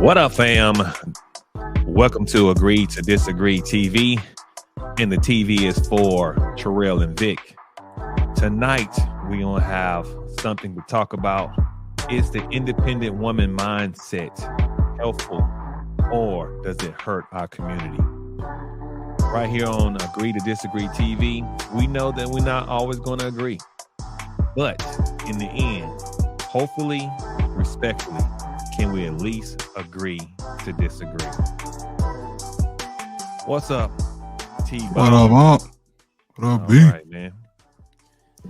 What up, fam? Welcome to Agree to Disagree TV. And the TV is for Terrell and Vic. Tonight, we're going to have something to talk about. Is the independent woman mindset helpful or does it hurt our community? Right here on Agree to Disagree TV, we know that we're not always going to agree. But in the end, hopefully, respectfully, can we at least agree to disagree? What's up, T-Bone? What up, Unc? What up, B? All right, man.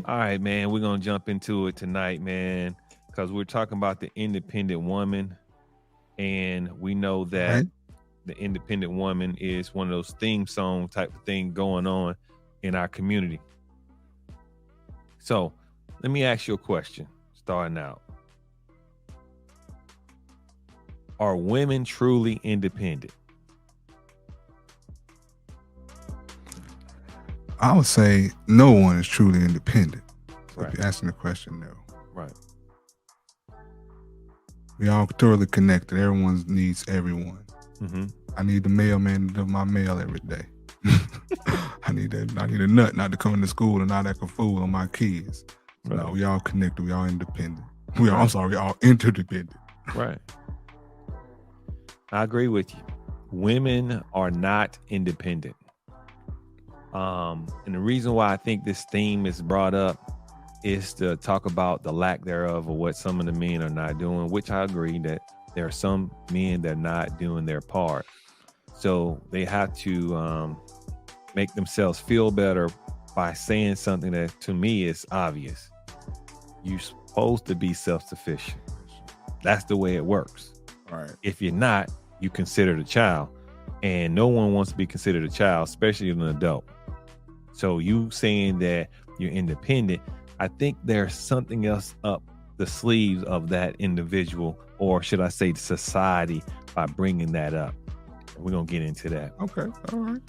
All right, man. We're going to jump into it tonight, man, because we're talking about the independent woman. And we know that the independent woman is one of those theme song type of thing going on in our community. So let me ask you a question starting out. Are women truly independent? I would say no one is truly independent. So Right. if you're asking the question, no. Right. We all thoroughly connected. Everyone needs everyone. Mm-hmm. I need the mailman to do my mail every day. I need a nut not to come into school and not act a fool on my kids. Right. No, we all connected. We all independent. We all interdependent. Right. I agree with you. Women are not independent. And the reason why I think this theme is brought up is to talk about the lack thereof of what some of the men are not doing, which I agree that there are some men that are not doing their part. So they have to make themselves feel better by saying something that to me is obvious. You're supposed to be self-sufficient. That's the way it works. All right. If you're not, you considered a child, and no one wants to be considered a child, especially an adult. So you saying that you're independent, I think there's something else up the sleeves of that individual, or should I say society, by bringing that up. We're going to get into that. Okay. All right.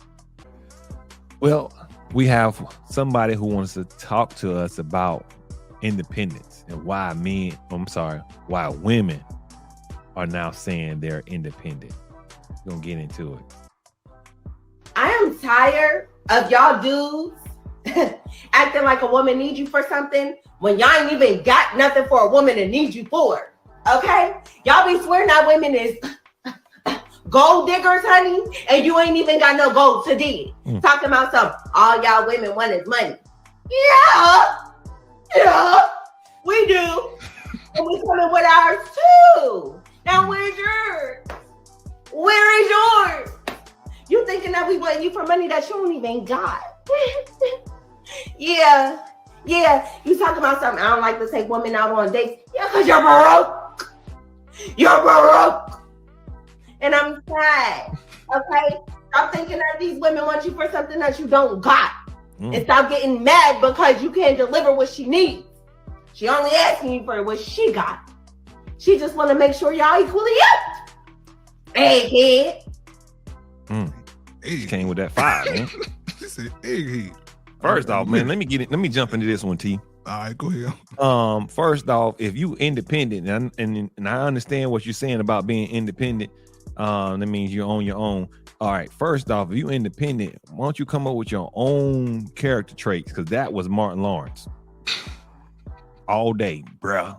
Well, we have somebody who wants to talk to us about independence and why women are now saying they're independent. We're going to get into it. I am tired of y'all dudes acting like a woman needs you for something when y'all ain't even got nothing for a woman to need you for. Okay? Y'all be swearing that women is gold diggers, honey, and you ain't even got no gold to dig. Talking about all y'all women want is money. Yeah, we do. And we coming with ours too. Now where's yours? Where is yours? You thinking that we want you for money that you don't even got. Yeah. You talking about something. I don't like to take women out on dates. Yeah, because you're broke. You're broke. And I'm sad. Okay? Stop thinking that these women want you for something that you don't got. And stop getting mad because you can't deliver what she needs. She only asking you for what she got. She just want to make sure y'all equally up. Egghead. She came with that fire, man. She said egghead. First off, man, let me jump into this one, T. All right, go ahead. First off, if you independent, and I understand what you're saying about being independent, that means you're on your own. All right, first off, if you independent, why don't you come up with your own character traits? Because that was Martin Lawrence. All day, bruh.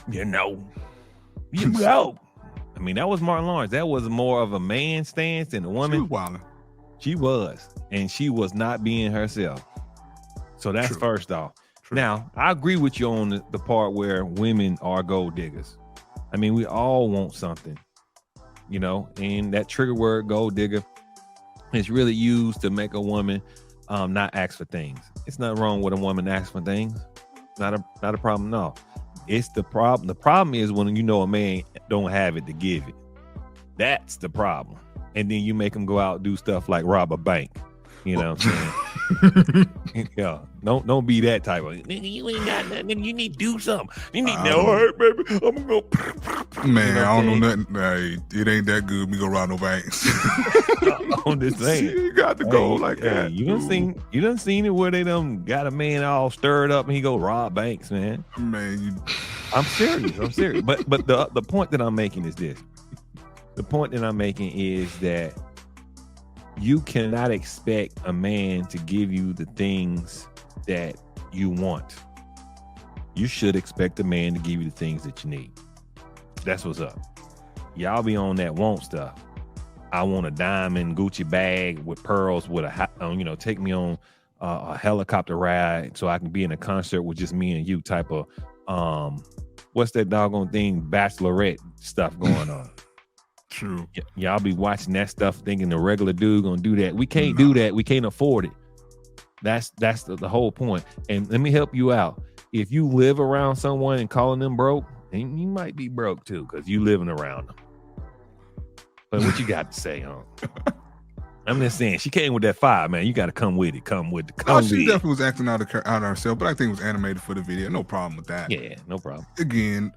You know. I mean, that was Martin Lawrence. That was more of a man stance than a woman. She was wilding. She was, and she was not being herself. So that's True. First off. True. Now, I agree with you on the part where women are gold diggers. I mean, we all want something, you know, and that trigger word gold digger is really used to make a woman not ask for things. It's not wrong with a woman ask for things. Not a problem. No, it's the problem. The problem is when you know a man don't have it to give it. That's the problem. And then you make them go out and do stuff like rob a bank. You know what I'm saying? Yeah. Don't be that type of nigga. You ain't got nothing. Nigga, you need to do something. You need to know, all right, baby. I'm gonna go. Man, You know I what don't I'm know nothing. Hey, it ain't that good. We go rob no banks. I'm just saying. You got to go like that. You done seen it where they done got a man all stirred up and he go rob banks, man. Man, I'm serious. I'm serious. But the point that I'm making is this. The point that I'm making is that you cannot expect a man to give you the things that you want. You should expect a man to give you the things that you need. That's what's up. Y'all be on that want stuff. I want a diamond Gucci bag with pearls with a, take me on a helicopter ride so I can be in a concert with just me and you type of, what's that doggone thing? Bachelorette stuff going on. True. Y'all be watching that stuff thinking the regular dude gonna do that. We can't do that. We can't afford it. That's the whole point. And let me help you out. If you live around someone and calling them broke, then you might be broke too, because you living around them. But what you got to say, huh? I'm just saying, she came with that fire, man. You got to come with it. She definitely was acting out of herself, but I think it was animated for the video. No problem with that. Yeah, no problem. Again,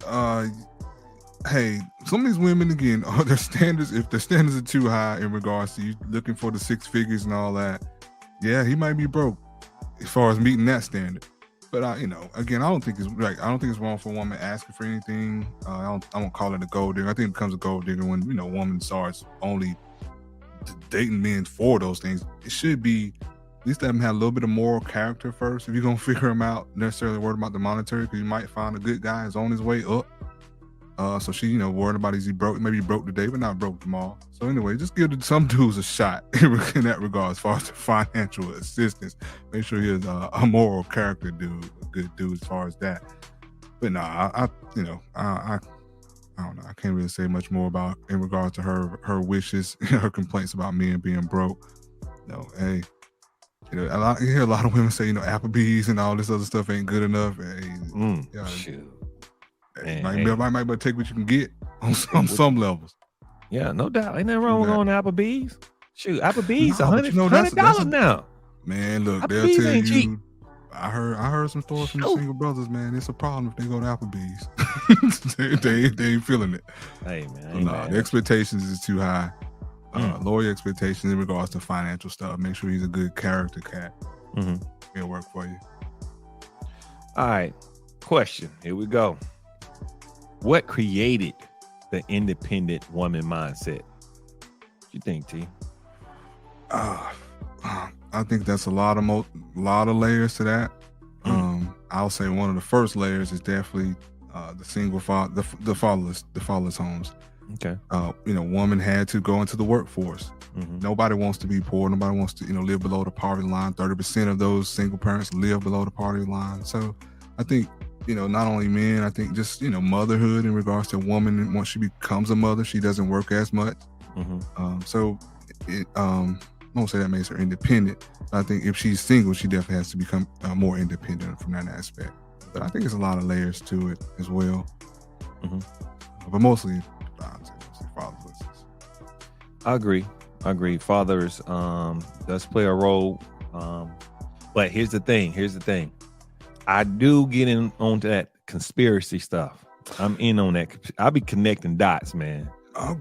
hey, some of these women, again, their standards, if their standards are too high in regards to you looking for the 6 figures and all that, yeah, he might be broke as far as meeting that standard. But again, I don't think it's wrong for a woman asking for anything. I won't call it a gold digger. I think it becomes a gold digger when a woman starts only dating men for those things. It should be at least let them have a little bit of moral character first. If you're gonna figure them out, necessarily worried about the monetary, because you might find a good guy is on his way up. So she, worried about is he broke? Maybe he broke today, but not broke tomorrow. So anyway, just give some dudes a shot in that regard as far as the financial assistance. Make sure he's a moral character dude, a good dude as far as that. But nah, I don't know. I can't really say much more about in regard to her wishes, her complaints about men being broke. Hey, you hear a lot of women say, Applebee's and all this other stuff ain't good enough. Hey, shoot. Hey, might take what you can get on some levels. Yeah, no doubt. Ain't nothing wrong with going to Applebee's. Shoot, Applebee's $100 now. Man, look, Applebee's they'll tell you. Cheap. I heard some stories from the single brothers, man. It's a problem if they go to Applebee's. they ain't feeling it. Hey, man. The expectations is too high. Lower your expectations in regards to financial stuff. Make sure he's a good character cat. It'll work for you. All right. Question. Here we go. What created the independent woman mindset? What you think, T? I think that's a lot of layers to that. I'll say one of the first layers is definitely the single father, the fatherless homes. Okay. Woman had to go into the workforce. Nobody wants to be poor. Nobody wants to live below the poverty line. 30% of those single parents live below the poverty line. So I think not only men, I think just motherhood in regards to a woman, once she becomes a mother, she doesn't work as much. So I won't say that makes her independent. I think if she's single, she definitely has to become more independent from that aspect. But I think there's a lot of layers to it as well. But mostly fatherless. I agree. Fathers does play a role. But here's the thing. I do get in onto that conspiracy stuff. I'm in on that. I'll be connecting dots, man.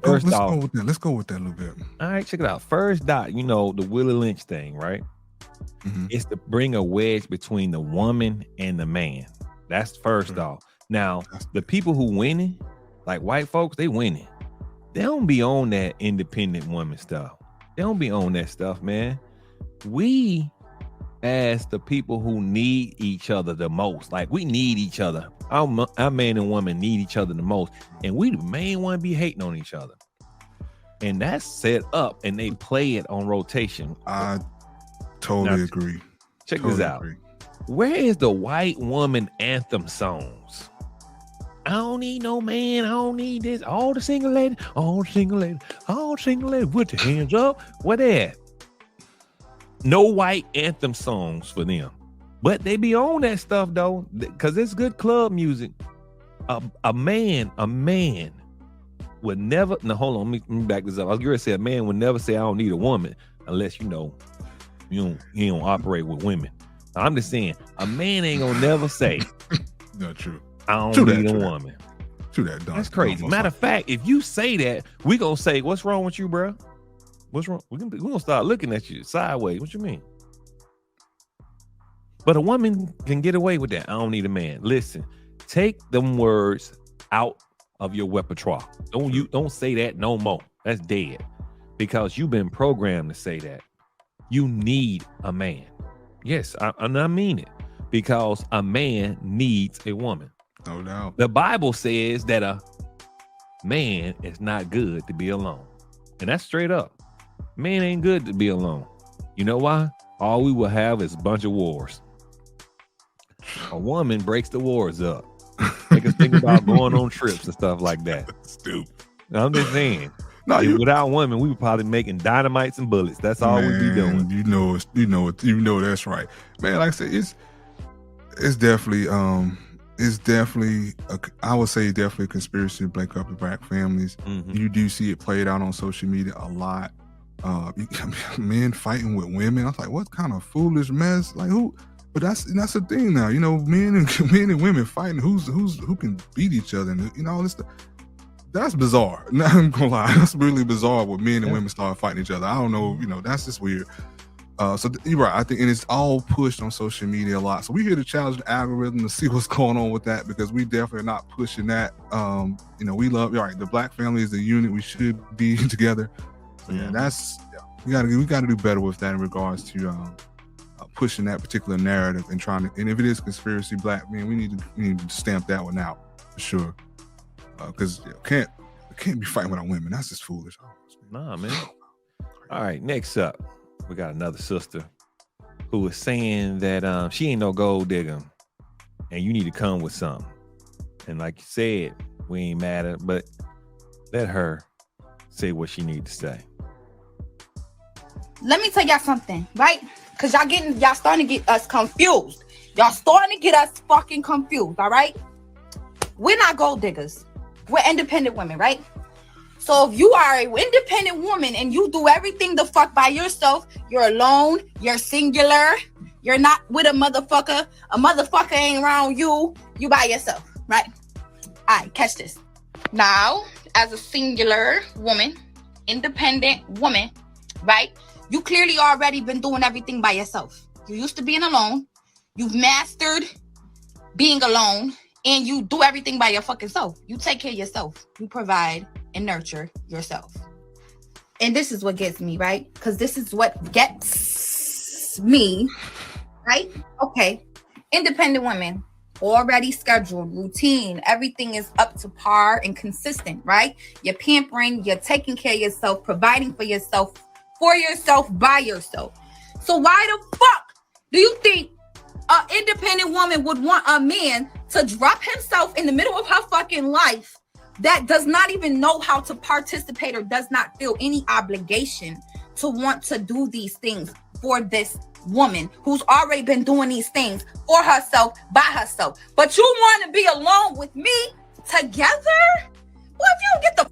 Let's go with that a little bit. All right, check it out. First dot, the Willie Lynch thing, right? It's to bring a wedge between the woman and the man. That's first off. Now, the people who winning, like white folks, they winning. They don't be on that independent woman stuff. They don't be on that stuff, man. We, as the people who need each other the most, like we need each other. Our man and woman need each other the most, and we the main one be hating on each other. And that's set up, and they play it on rotation. I totally agree. Check this out. Where is the white woman anthem songs? I don't need no man. I don't need this. All the single ladies with their hands up. Where they at? No white anthem songs for them. But they be on that stuff though, because it's good club music. A man would never. Now hold on, let me back this up. I was going to say a man would never say I don't need a woman unless he don't operate with women. I'm just saying a man ain't gonna never say. No, true. I don't need a woman. True that. That's crazy. Matter of fact, if you say that, we gonna say, "What's wrong with you, bro? What's wrong?" We gonna start looking at you sideways. What you mean? But a woman can get away with that. I don't need a man. Listen, Take them words out of your repertoire. Don't say that no more. That's dead. Because you've been programmed to say that. You need a man. Yes, I mean it. Because a man needs a woman. No doubt. The Bible says that a man is not good to be alone. And that's straight up. Man ain't good to be alone. You know why? All we will have is a bunch of wars. A woman breaks the wars up. Make us think about going on trips and stuff like that. Stupid. I'm just saying. No, without women, we would probably making dynamites and bullets. That's all we'd be doing. You know that's right, man. Like I said, it's definitely I would say definitely a conspiracy to break up the black families. Mm-hmm. You do see it played out on social media a lot. Men fighting with women. I was like, what kind of foolish mess? Like who? But that's the thing now. You know, men and women fighting. Who can beat each other? And you know all this stuff. That's bizarre. Not I'm gonna lie. That's really bizarre when men and women start fighting each other. I don't know. You know, that's just weird. So you're right. I think, and it's all pushed on social media a lot. So we're here to challenge the algorithm to see what's going on with that, because we definitely are not pushing that. You know, we love, all right, the black family is the unit. We should be together. So we gotta do better with that in regards to pushing that particular narrative and trying to. And if it is conspiracy black men, we need to stamp that one out for sure. Because can't be fighting with our women. That's just foolish. Nah, man. All right, next up, we got another sister who was saying that she ain't no gold digger, and you need to come with something. And like you said, we ain't mad at her, but let her say what she need to say. Let me tell y'all something, right? Because y'all starting to get us confused. Y'all starting to get us fucking confused, all right? We're not gold diggers. We're independent women, right? So if you are an independent woman and you do everything the fuck by yourself, you're alone, you're singular, you're not with a motherfucker ain't around you by yourself, right? All right, catch this. Now, as a singular woman, independent woman, right? You clearly already been doing everything by yourself. You used to being alone. You've mastered being alone. And you do everything by your fucking self. You take care of yourself. You provide and nurture yourself. And this is what gets me, right? Because this is what gets me, right? Okay. Independent women, already scheduled, routine. Everything is up to par and consistent, right? You're pampering, you're taking care of yourself, providing for yourself, by yourself. So why the fuck do you think an independent woman would want a man to drop himself in the middle of her fucking life that does not even know how to participate or does not feel any obligation to want to do these things for this woman who's already been doing these things for herself, by herself? But you want to be alone with me together? Well, if you don't get the...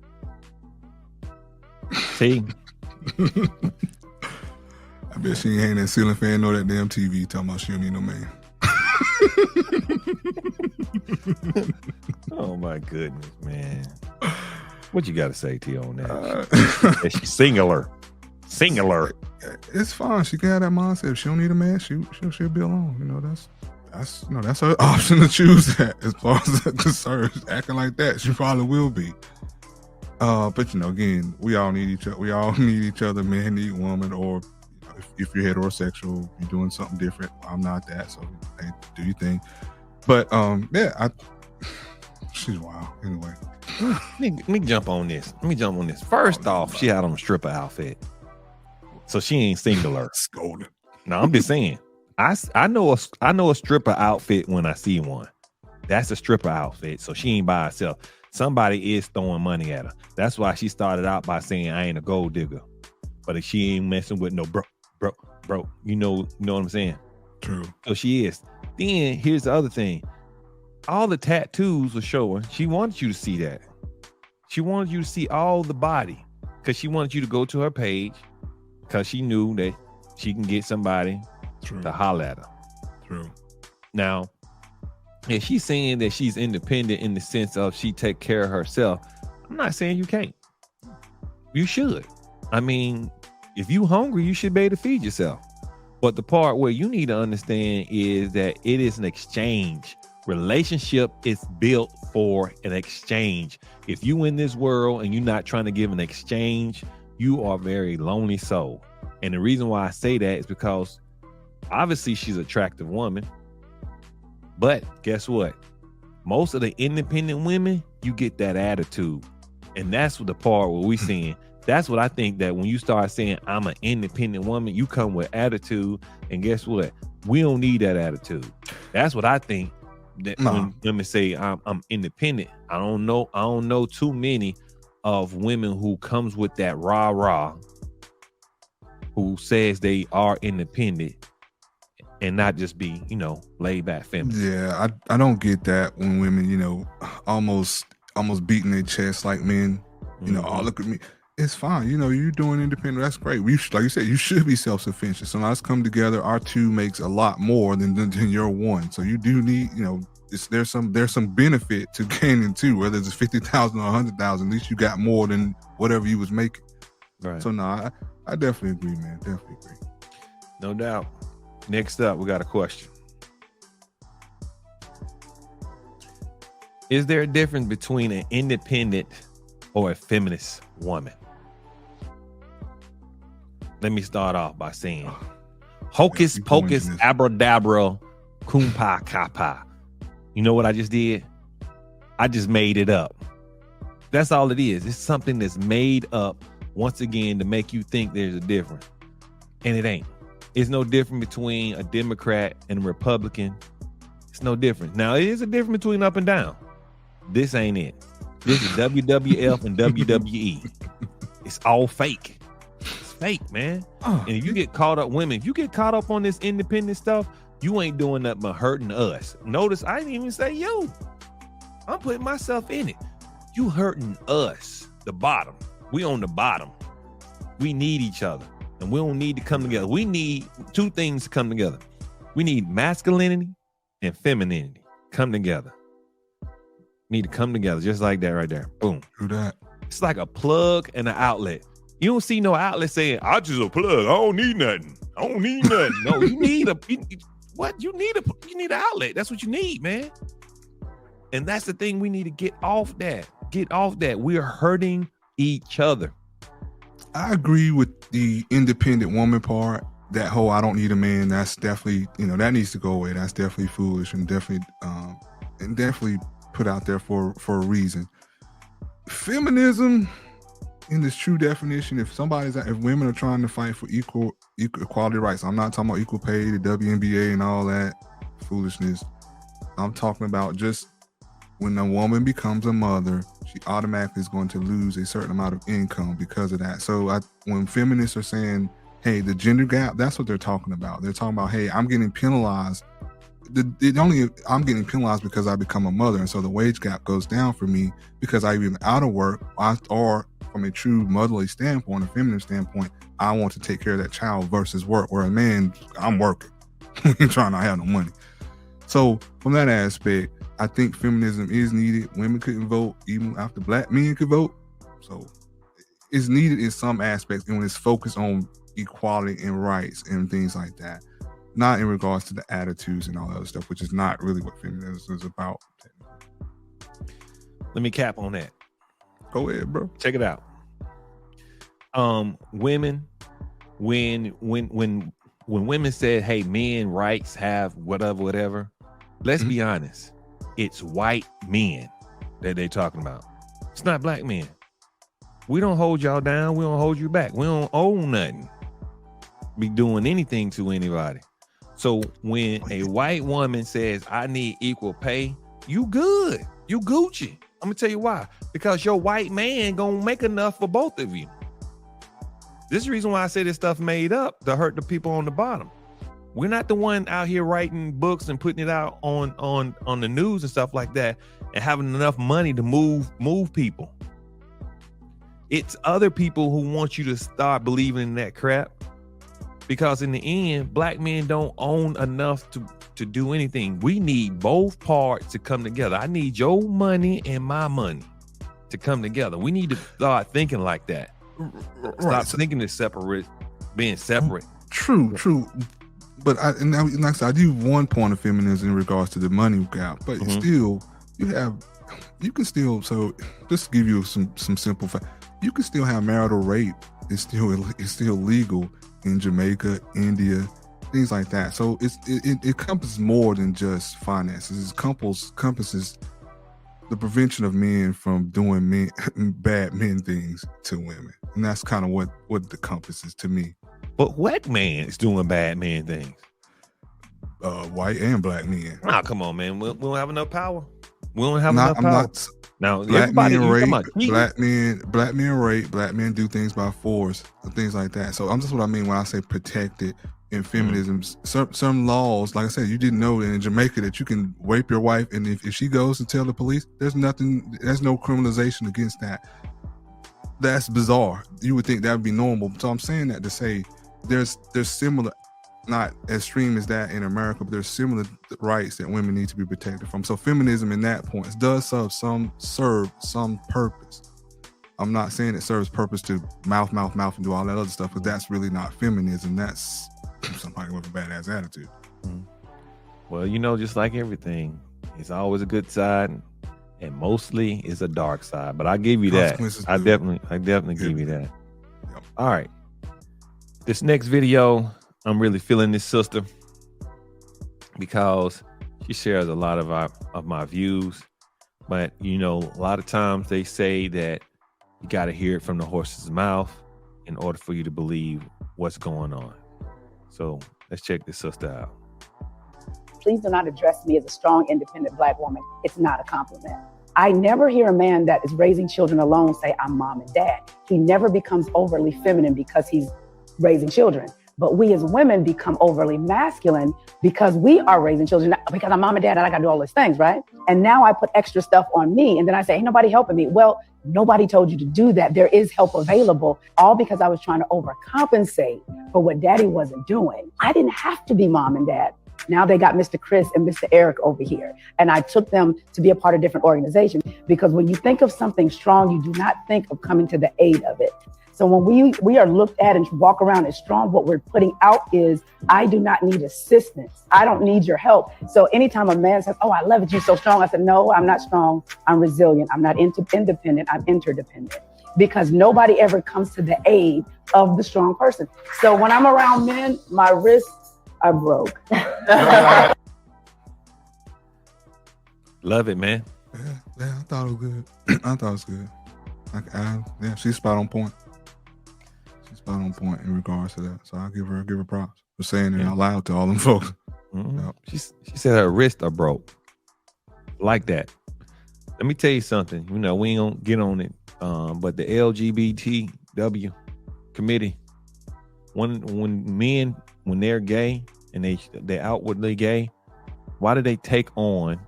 See? I bet she ain't that ceiling fan nor that damn TV talking about she don't need no man. Oh my goodness, man. What you got to say, T, on that? She's singular. It's fine. She can have that mindset. If she don't need a man, she'll be alone. You know, that's her option to choose that. As far as I'm concerned, acting like that, she probably will be. But you know, again, we all need each other. We all need each other. Men need women, or if you're heterosexual, you're doing something different. I'm not that, so hey, do your thing. But she's wild. Anyway, let me jump on this. First off, she had on a stripper outfit, so she ain't singular. Scolding. No, I'm just saying. I know a stripper outfit when I see one. That's a stripper outfit, so she ain't by herself. Somebody is throwing money at her. That's why she started out by saying, I ain't a gold digger. But if she ain't messing with no bro. You know what I'm saying? True. So she is. Then here's the other thing. All the tattoos were showing. She wanted you to see that. She wanted you to see all the body. Because she wanted you to go to her page. Because she knew that she can get somebody to holler at her. True. Now, if she's saying that she's independent in the sense of she take care of herself, I'm not saying you can't. You should. I mean, if you hungry, you should be able to feed yourself. But the part where you need to understand is that it is an exchange Relationship is built for an exchange. If you in this world and you're not trying to give an exchange, you are a very lonely soul. And the reason why I say that is because obviously she's an attractive woman. But guess what? Most of the independent women, you get that attitude. And that's what the part where we seeing. That's what I think, that when you start saying I'm an independent woman, you come with attitude. And guess what? We don't need that attitude. That's what I think. That when women say I'm independent, I don't know too many of women who comes with that rah-rah, who says they are independent and not just be, laid back feminine. Yeah, I don't get that when women, almost beating their chest like men, oh, look at me. It's fine. You're doing independent. That's great. Like you said, you should be self-sufficient. So let's come together. Our two makes a lot more than your one. So you do need, there's some benefit to gaining two, whether it's 50,000 or 100,000, at least you got more than whatever you was making. Right. So I definitely agree, man. Definitely agree. No doubt. Next up, we got a question. Is there a difference between an independent or a feminist woman? Let me start off by saying, hocus pocus abracadabra kumbaya kappa. You know what I just did? I just made it up. That's all it is. It's something that's made up once again to make you think there's a difference. And it ain't. It's no different between a Democrat and a Republican. It's no different. Now, it is a difference between up and down. This ain't it. This is WWF and WWE. It's all fake. It's fake, man. And if you get caught up, women, if you get caught up on this independent stuff, you ain't doing nothing but hurting us. Notice I didn't even say you. I'm putting myself in it. You hurting us, the bottom. We on the bottom. We need each other. And we don't need to come together. We need two things to come together. We need masculinity and femininity come together. Need to come together just like that right there. Boom. Do that. It's like a plug and an outlet. You don't see no outlet saying, I just a plug. I don't need nothing. I don't need nothing. No, you need you need an outlet. That's what you need, man. And that's the thing, we need to get off that. Get off that. We're hurting each other. I agree with the independent woman part. That whole I don't need a man, that's definitely, that needs to go away. That's definitely foolish and definitely put out there for a reason. Feminism, in this true definition, if women are trying to fight for equal equality rights, I'm not talking about equal pay, the WNBA and all that foolishness. I'm talking about just when a woman becomes a mother, she automatically is going to lose a certain amount of income because of that. So when feminists are saying, hey, the gender gap, that's what they're talking about. They're talking about, hey, I'm getting penalized. I'm getting penalized because I become a mother. And so the wage gap goes down for me because I'm either out of work or from a true motherly standpoint, a feminine standpoint, I want to take care of that child versus work. Where a man, I'm working. I'm trying not to have no money. So from that aspect, I think feminism is needed. Women couldn't vote even after black men could vote. So it's needed in some aspects, and when it's focused on equality and rights and things like that, not in regards to the attitudes and all that other stuff, which is not really what feminism is about. Let me cap on that. Go ahead, bro. Check it out. Women, when women said, hey, men rights have whatever, let's be honest. It's white men that they talking about. It's not black men. We don't hold y'all down. We don't hold you back. We don't own nothing. Be doing anything to anybody. So when a white woman says, I need equal pay, you good. You Gucci. I'm gonna tell you why. Because your white man gonna make enough for both of you. This is the reason why I say this stuff made up to hurt the people on the bottom. We're not the one out here writing books and putting it out on the news and stuff like that and having enough money to move people. It's other people who want you to start believing in that crap, because in the end, black men don't own enough to do anything. We need both parts to come together. I need your money and my money to come together. We need to start thinking like that. Stop thinking it's separate, being separate. True. But like I said, I do one point of feminism in regards to the money gap, but still, you can still. So just to give you some simple fact, you can still have marital rape. It's still legal in Jamaica, India, things like that. So it encompasses more than just finances. It encompasses the prevention of men from doing bad men things to women, and that's kind of what the compass is to me. But what man is doing bad man things? White and black men. Oh, come on, man. We don't have enough power. We don't have enough I'm power. not. Now, Black men rape, black men rape, black men do things by force and things like that. So that's what I mean when I say protected in feminism. Some laws, like I said, you didn't know that in Jamaica that you can rape your wife, and if she goes to tell the police, there's no criminalization against that. That's bizarre. You would think that would be normal. So I'm saying that to say there's similar, not as extreme as that in America, but there's similar rights that women need to be protected from. So feminism in that point does serve some purpose. I'm not saying it serves purpose to mouth and do all that other stuff, because that's really not feminism. That's somebody with a badass attitude. Well, just like everything, it's always a good side, and mostly it's a dark side. But I give you that. I definitely give you that. Yep. All right. This next video, I'm really feeling this sister because she shares a lot of my views. But a lot of times they say that you got to hear it from the horse's mouth in order for you to believe what's going on. So let's check this sister out. Please do not address me as a strong, independent Black woman. It's not a compliment. I never hear a man that is raising children alone say, I'm mom and dad. He never becomes overly feminine because he's raising children. But we as women become overly masculine because we are raising children, because I'm mom and dad and I gotta do all these things, right? And now I put extra stuff on me, and then I say, ain't nobody helping me. Well, nobody told you to do that. There is help available, all because I was trying to overcompensate for what daddy wasn't doing. I didn't have to be mom and dad. Now they got Mr. Chris and Mr. Eric over here. And I took them to be a part of different organizations, because when you think of something strong, you do not think of coming to the aid of it. So when we are looked at and walk around as strong, what we're putting out is, I do not need assistance. I don't need your help. So anytime a man says, oh, I love it, you're so strong. I said, no, I'm not strong. I'm resilient. I'm not independent. I'm interdependent. Because nobody ever comes to the aid of the strong person. So when I'm around men, my wrists are broke. Love it, man. Yeah, I thought it was good. I thought it was good. Yeah, she's spot on point. She's spot on point in regards to that. So I'll give her props for saying it out loud to all them folks. Mm-hmm. Yep. She said her wrists are broke. Like that. Let me tell you something. We ain't gonna get on it. But the LGBTW committee, when they're gay and they outwardly gay, why do they take on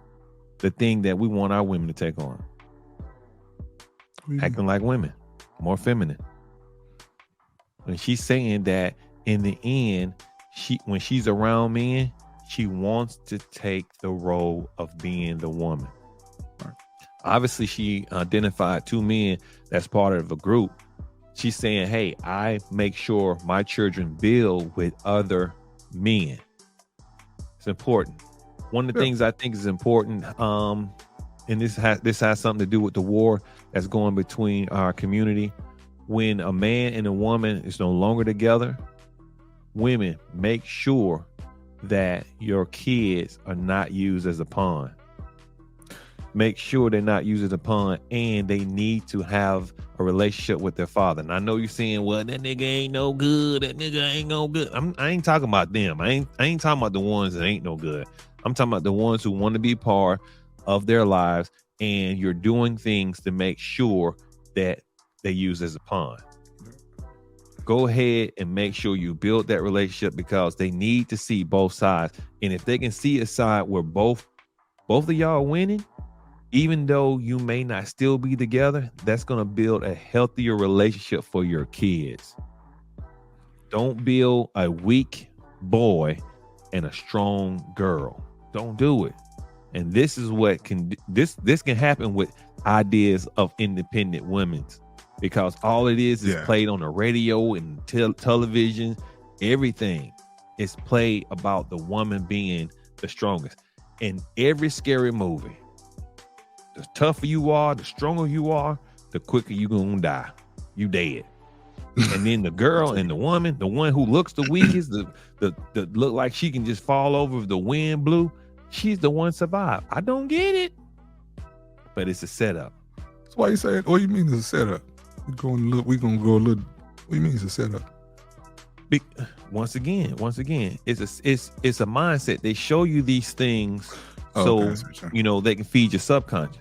the thing that we want our women to take on? Acting like women, more feminine. When she's saying that in the end, when she's around men, she wants to take the role of being the woman. Right. Obviously, she identified two men that's part of a group. She's saying, hey, I make sure my children build with other men. It's important. One of the things I think is important, and this has something to do with the war that's going between our community. When a man and a woman is no longer together, women, make sure that your kids are not used as a pawn. Make sure they're not used as a pawn, and they need to have a relationship with their father. And I know you're saying, well, that nigga ain't no good. That nigga ain't no good. I ain't talking about them. I ain't talking about the ones that ain't no good. I'm talking about the ones who want to be part of their lives, and you're doing things to make sure that they use as a pawn. Go ahead and make sure you build that relationship, because they need to see both sides. And if they can see a side where both of y'all are winning, even though you may not still be together, that's going to build a healthier relationship for your kids. Don't build a weak boy and a strong girl. Don't do it. And this is what this can happen with ideas of independent women, because all it is played on the radio and television, everything. it's played about the woman being the strongest. In every scary movie, the tougher you are, the stronger you are, the quicker you gonna die. You dead. And then the girl and the woman, the one who looks the weakest, the look like she can just fall over if the wind blew, she's the one survive. I don't get it, but it's a setup. That's why you say it. What do you mean it's a setup? We gonna go a little. What do you mean it's a setup? Once again, it's a mindset. They show you these things so you know they can feed your subconscious.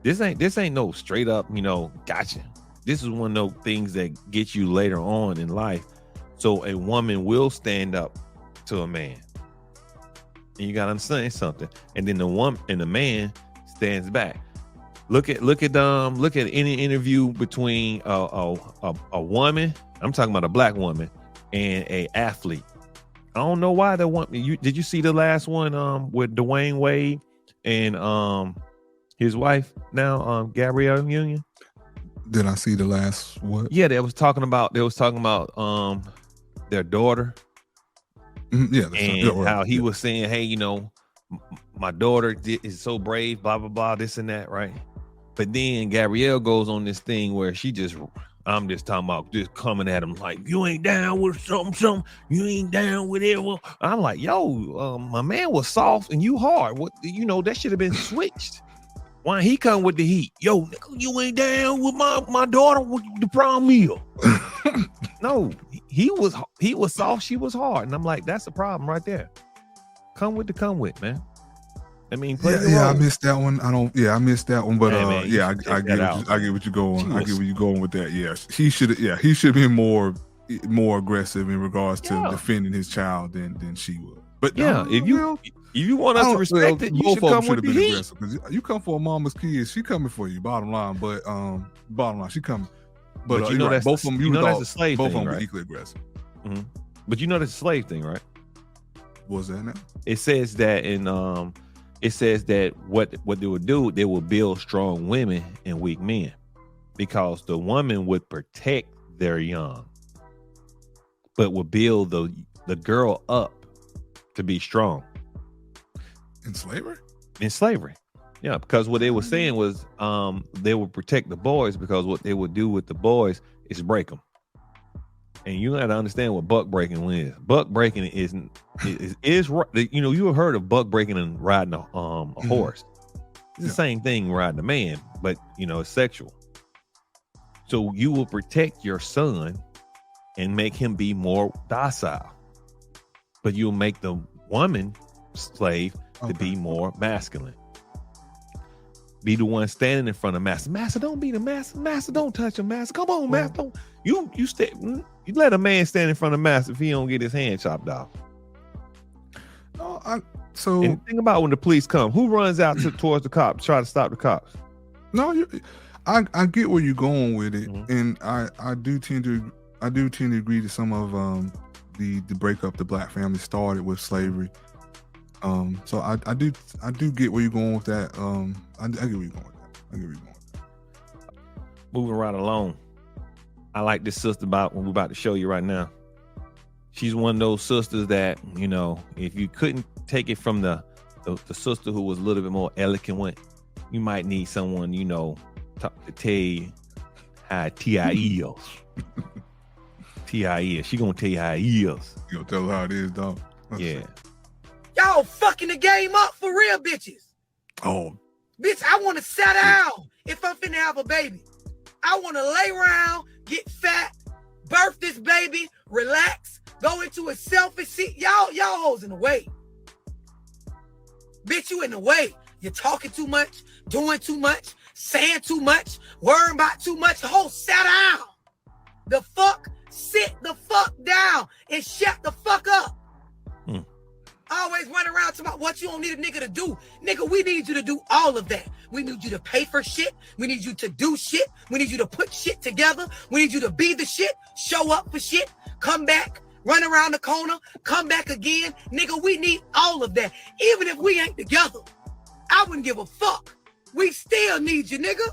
This ain't no straight up, you know, gotcha. This is one of those things that get you later on in life. So a woman will stand up to a man. And you gotta understand something. And then the woman and the man stands back. Look at any interview between a woman, I'm talking about a black woman, and a athlete. I don't know why they want me. Did you see the last one with Dwayne Wade and his wife now, Gabrielle Union? Did I see the last what? Yeah, they was talking about their daughter. Yeah, and how he was saying, hey, you know, my daughter is so brave, blah blah blah, this and that, right? But then Gabrielle goes on this thing where I'm just talking about just coming at him like, you ain't down with something, you ain't down with it. I'm like, yo, my man was soft and you hard. What, you know, that should have been switched. Why he come with the heat? Yo, nigga, you ain't down with my daughter with the prom meal. No, he was soft, she was hard. And I'm like, that's the problem right there. Come with, man. I mean, I missed that one. I missed that one, but man, I get what you're going. I get where you're going with that. Yeah, he should be more aggressive in regards to defending his child than she would. But if you want us to respect it, you should come with the heat. Because you come for a mama's kids, she coming for you. Bottom line, she coming. But you know that's both of them. You know that's a slave both thing, of them right? were equally aggressive. Mm-hmm. But you know that's a slave thing, right? What's that now? It says that what they would do, they would build strong women and weak men, because the woman would protect their young, but would build the girl up to be strong. In slavery? Yeah, because what they were saying was they would protect the boys, because what they would do with the boys is break them. And you got to understand what buck breaking is. Buck breaking is you know, you have heard of buck breaking and riding a horse. It's the same thing riding a man, but you know, it's sexual. So you will protect your son and make him be more docile, but you'll make the woman slave to be more masculine. Be the one standing in front of master. Master, don't be the master. Master, don't touch him. Master, come on, master. Don't. You let a man stand in front of master if he don't get his hand chopped off. And think about when the police come. Who runs out towards the cops, try to stop the cops? No, I get where you're going with it, and I do tend to agree to some of the breakup the black family started with slavery. So I do get where you're going with that. I get where you're going with that. Moving right along. I like this sister we're about to show you right now. She's one of those sisters that, you know, if you couldn't take it from the sister who was a little bit more eloquent, you might need someone, you know, to tell you how T.I. is. T.I. is. She gonna tell you how it is. You gonna tell her how it is, dog? Yeah. Y'all fucking the game up for real, bitches. Oh. Bitch, I want to sit down if I'm finna have a baby. I want to lay around, get fat, birth this baby, relax, go into a selfish seat. Y'all hoes in the way. Bitch, you in the way. You're talking too much, doing too much, saying too much, worrying about too much. Ho, sit down. The fuck? Sit the fuck down and shut the fuck up. Always run around talking about what you don't need a nigga to do. Nigga, we need you to do all of that. We need you to pay for shit. We need you to do shit. We need you to put shit together. We need you to be the shit, show up for shit, come back, run around the corner, come back again. Nigga, we need all of that. Even if we ain't together, I wouldn't give a fuck. We still need you, nigga.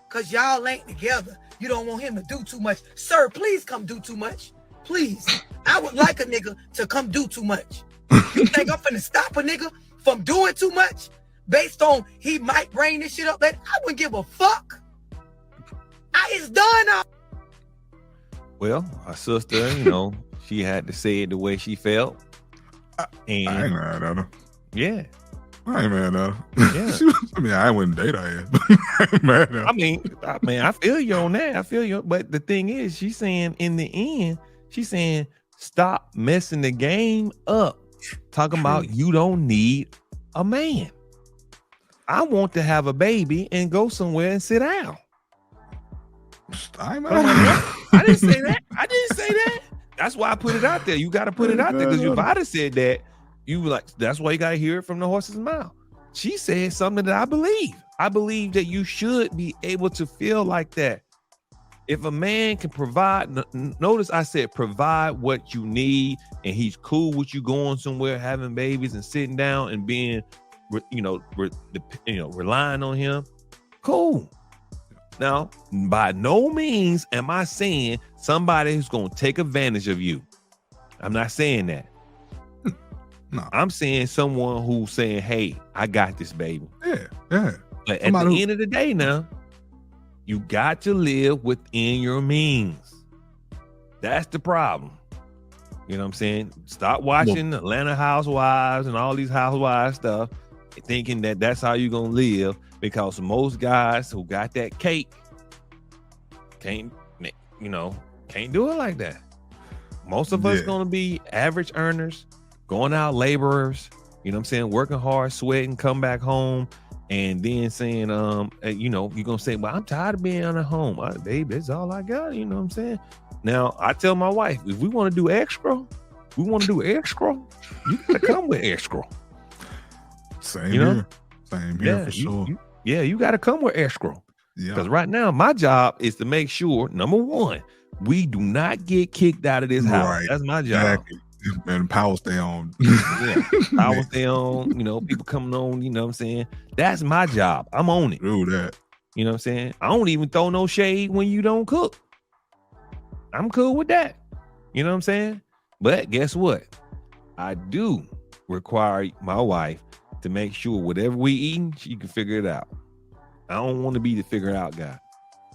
Cause y'all ain't together. You don't want him to do too much. Sir, please come do too much. Please. I would like a nigga to come do too much. You think I'm finna stop a nigga from doing too much based on he might bring this shit up later? I wouldn't give a fuck. It's done now. Well, our sister, you know, she had to say it the way she felt. I ain't mad at her. Yeah. I ain't mad at her. Yeah. I mean, I wouldn't date her ass, but I ain't mad at her. I mean, I feel you on that. I feel you. But the thing is, she's saying in the end, she's saying, stop messing the game up. Talking about you don't need a man. I want to have a baby and go somewhere and sit down. I ain't mad at her. I didn't say that. I didn't say that. That's why I put it out there. You got to put it out there, because if I'd have said that, you were like, that's why you got to hear it from the horse's mouth. She said something that I believe. I believe that you should be able to feel like that. If a man can provide, notice I said provide what you need, and he's cool with you going somewhere, having babies and sitting down and being, relying on him. Cool. Now, by no means am I saying somebody who's going to take advantage of you. I'm not saying that. No. I'm saying someone who's saying, hey, I got this, baby. Yeah. But at the end of the day now, you got to live within your means. That's the problem. You know what I'm saying? Stop watching Atlanta Housewives and all these housewives stuff, thinking that that's how you're going to live, because most guys who got that cake can't do it like that. Most of us going to be average earners, going out laborers, you know what I'm saying, working hard, sweating, come back home, and then saying, you're going to say, well, I'm tired of being at home. Babe, that's all I got, you know what I'm saying? Now, I tell my wife, if we want to do extra, you got to come with extra. Same here for sure. You got to come with extra. Because right now, my job is to make sure, number one, we do not get kicked out of this house. Right. That's my job. Exactly. And power stay on. Power stay on. People coming on. You know what I'm saying? That's my job. I'm on it. Do that. You know what I'm saying? I don't even throw no shade when you don't cook. I'm cool with that. You know what I'm saying? But guess what? I do require my wife to make sure whatever we eating, she can figure it out. I don't want to be the figure it out guy.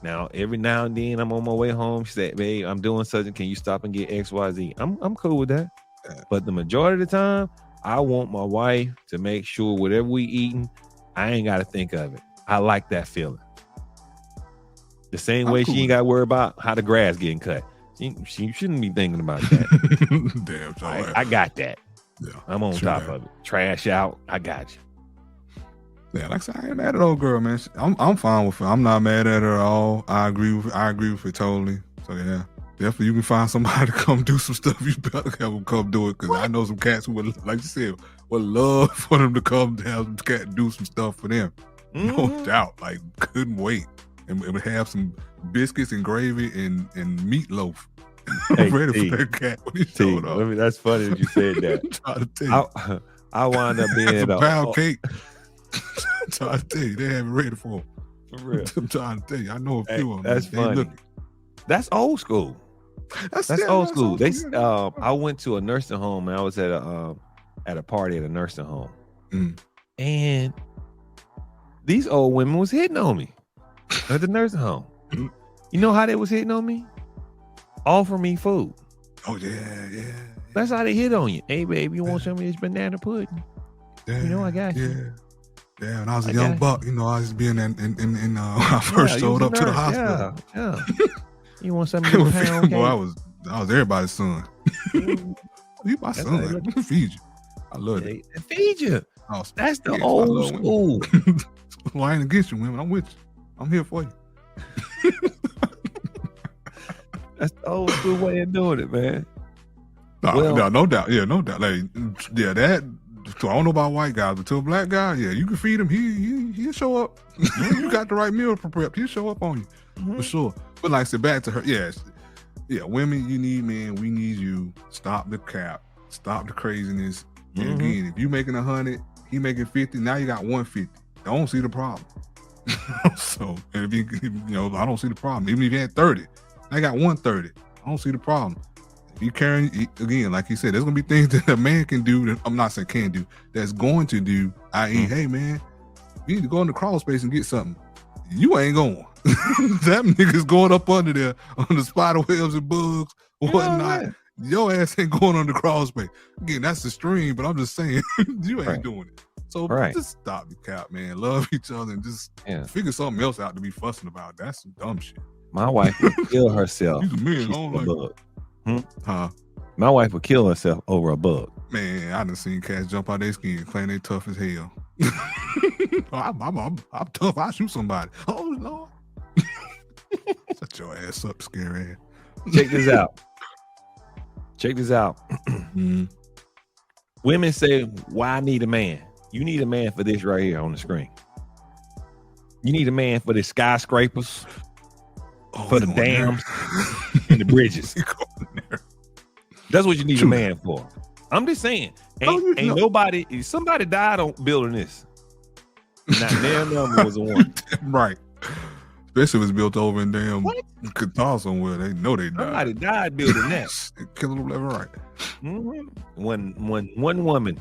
Now, every now and then I'm on my way home. She said, babe, I'm doing something. Can you stop and get XYZ? I'm cool with that. But the majority of the time, I want my wife to make sure whatever we eating, I ain't got to think of it. I like that feeling. The same way she ain't got to worry about how the grass getting cut. She shouldn't be thinking about that. Damn, I got that. Yeah, I'm on top of it. Trash out. I got you. Yeah, like I said, I ain't mad at old girl, man. I'm fine with her. I'm not mad at her at all. I agree with it totally. So yeah, definitely you can find somebody to come do some stuff. You better have them come do it, because I know some cats who would, like you said, would love for them to come have some cat do some stuff for them. No doubt. Like, couldn't wait. And would have some biscuits and gravy and meatloaf. Hey, ready for that cat when he showed up. That's funny that you said that. I'm trying to tell you. I wound up being a pound cake. I'm trying to tell you, they have it ready for him. For real. I'm trying to tell you, I know a few of them. That's funny. That's old school. That's old school. I went to a nursing home, and I was at a party at a nursing home, and these old women was hitting on me at the nursing home. You know how they was hitting on me? Offer me food. Oh yeah. That's how they hit on you. Hey baby, you want some of this banana pudding? Yeah, I got you. Yeah, when I was a young buck, I was being in when I first showed up to the hospital. Yeah. You want some of this pound cake? Boy, I was everybody's son. You my son. Let me feed you. I love it. Feed you. That's the old school. Well, I ain't against you, women. I'm with you. I'm here for you. That's the old school way of doing it, man. No doubt. Yeah, no doubt. Like, yeah, that. So I don't know about white guys, but to a black guy, yeah, you can feed him. He'll show up. You got the right meal prepped. He'll show up on you for sure. But like I said, back to her. Yeah, women, you need men. We need you. Stop the cap. Stop the craziness. And again, if you making 100, he making 50. Now you got 150. I don't see the problem. So, and if I don't see the problem. Even if you had 30, I got 130. I don't see the problem. You carrying again, like you said, there's gonna be things that a man can do that I'm not saying can do, that's going to do, i.e., hey man, you need to go in the crawl space and get something. You ain't going. That nigga's going up under there on the spider webs and bugs, whatnot. Your ass ain't going on the crawl space. Again, that's the stream, but I'm just saying you ain't doing it. So just stop the cap, man. Love each other and just figure something else out to be fussing about. That's some dumb shit. My wife would kill herself. He's a man, I don't like bug. My wife would kill herself over a bug. Man, I done seen cats jump out their skin, claim they tough as hell. I'm tough. I shoot somebody. Oh Lord. Shut your ass up, scary ass. Check this out. Women say, why I need a man? You need a man for this right here on the screen. You need a man for the skyscrapers, for the dams, and the bridges. That's what you need a man for. I'm just saying. Ain't nobody, somebody died on building this. Not their number was a woman. Right. Especially if it's built over in damn Qatar somewhere. They know they died. Somebody died building that. Killing them left and right. One woman.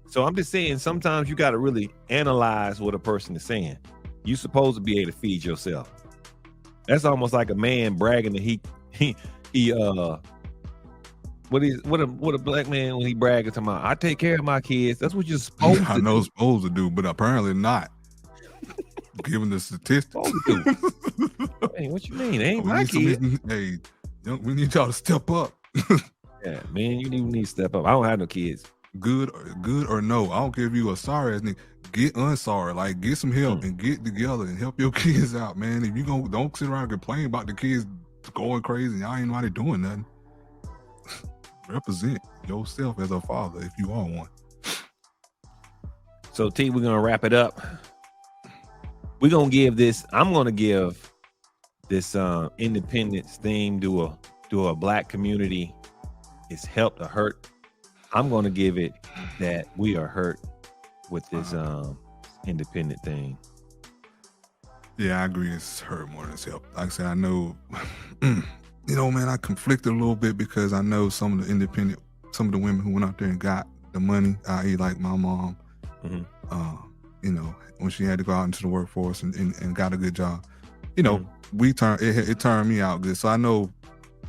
So I'm just saying, sometimes you got to really analyze what a person is saying. You supposed to be able to feed yourself. That's almost like a man bragging that he what a black man when he bragging to I take care of my kids. That's what you're supposed to do. Supposed to do, but apparently not. Given the statistics. Hey, what you mean? They ain't my kids. Hey, we need y'all to step up. Yeah, man, you need to step up. I don't have no kids. Good or no. I don't care if you a sorry ass nigga. Get unsorry. Like, get some help and get together and help your kids out, man. If you don't sit around and complain about the kids going crazy and y'all ain't nobody doing nothing. Represent yourself as a father if you are one. So T, we're gonna wrap it up. I'm gonna give this independence theme to a black community. It's helped or hurt. I'm gonna give it that we are hurt with this independent thing. Yeah, I agree. It's hurt more than it's helped. Like I said, I know, man, I conflicted a little bit because I know some of the women who went out there and got the money, i.e. like my mom, when she had to go out into the workforce and got a good job, it turned me out good. So I know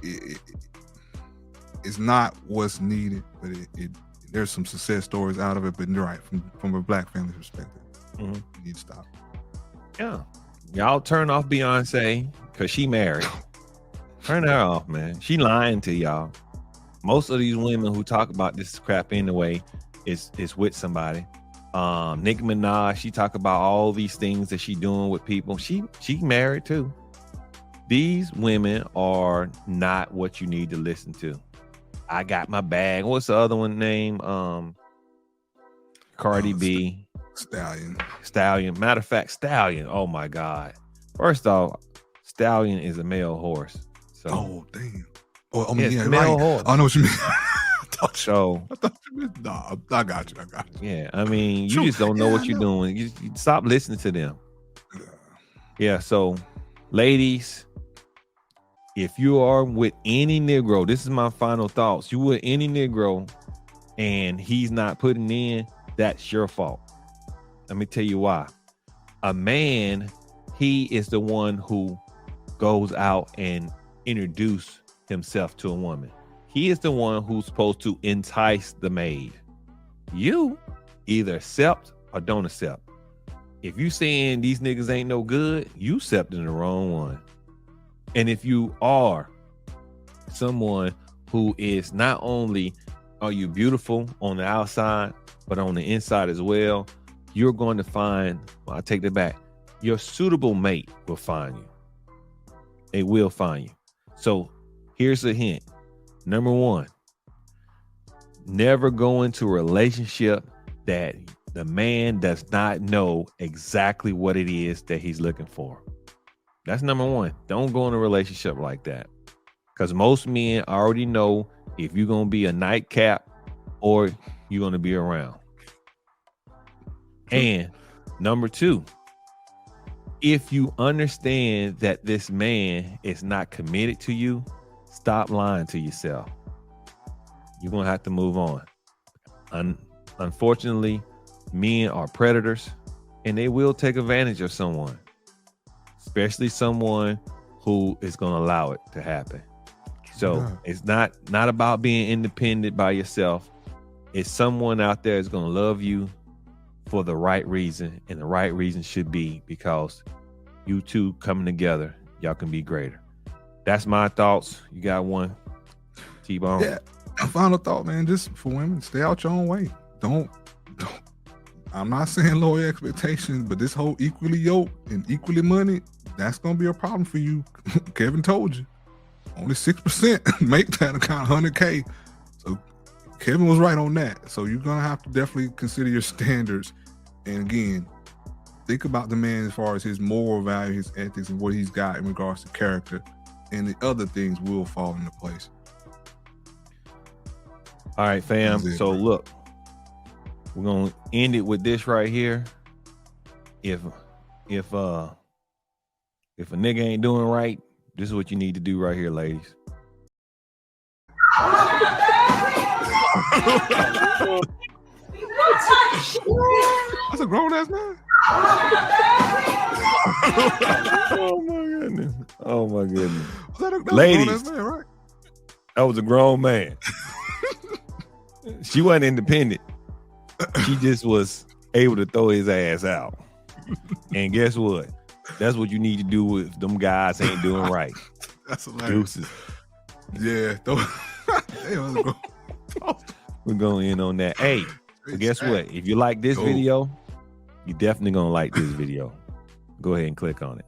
it's not what's needed, but there's some success stories out of it. But you're right, from a black family perspective, you need to stop. Yeah, y'all turn off Beyonce because she married. Turn her off, man. She lying to y'all. Most of these women who talk about this crap anyway is with somebody. Nicki Minaj, she talk about all these things that she doing with people. She married too. These women are not what you need to listen to. I got my bag. What's the other one name? Cardi B. Stallion. Matter of fact, Stallion. Oh my God. First off, Stallion is a male horse. So, oh damn. Oh, I mean, male horse. I know what you mean. I thought you meant, nah, I got you. Yeah, I mean, you just don't know what you're doing. You stop listening to them. Yeah, so ladies, if you are with any Negro, this is my final thoughts. You with any Negro and he's not putting in, that's your fault. Let me tell you why. A man, he is the one who goes out and introduce himself to a woman. He is the one who's supposed to entice the maid. You either accept or don't accept. If you saying these niggas ain't no good, you accepting the wrong one. And if you are someone who is not only are you beautiful on the outside, but on the inside as well, you're going to find, well, I take that back, your suitable mate will find you. They will find you. So here's a hint. Number one, never go into a relationship that the man does not know exactly what it is that he's looking for. That's number one. Don't go in a relationship like that. Because most men already know if you're going to be a nightcap or you're going to be around. And number two, if you understand that this man is not committed to you, Stop lying to yourself. You're gonna have to move on. Unfortunately, men are predators, and they will take advantage of someone, especially someone who is gonna allow it to happen. So it's not about being independent by yourself. It's someone out there is gonna love you for the right reason, and the right reason should be because you two coming together, y'all can be greater. That's my thoughts. You got one, T-Bone? Yeah. Final thought, man. Just for women, stay out your own way. Don't. I'm not saying lower expectations, but this whole equally yoked and equally money, that's gonna be a problem for you. Kevin told you, only 6% make that account 100K. So Kevin was right on that. So you're gonna have to definitely consider your standards. And again, think about the man as far as his moral value, his ethics, and what he's got in regards to character, and the other things will fall into place. All right, fam. That's it, So bro. look, we're gonna end it with this right here. If a nigga ain't doing right, this is what you need to do right here, ladies. That's a grown ass man. Oh my goodness. Oh my goodness. That was Ladies. a grown ass man, right? That was a grown man. She wasn't independent. She just was able to throw his ass out. And guess what? That's what you need to do if them guys ain't doing right. That's hilarious. Deuces. Yeah. We're going in on that. Hey, but guess what? If you like this Go. video, you're definitely gonna like this video. Go ahead and click on it.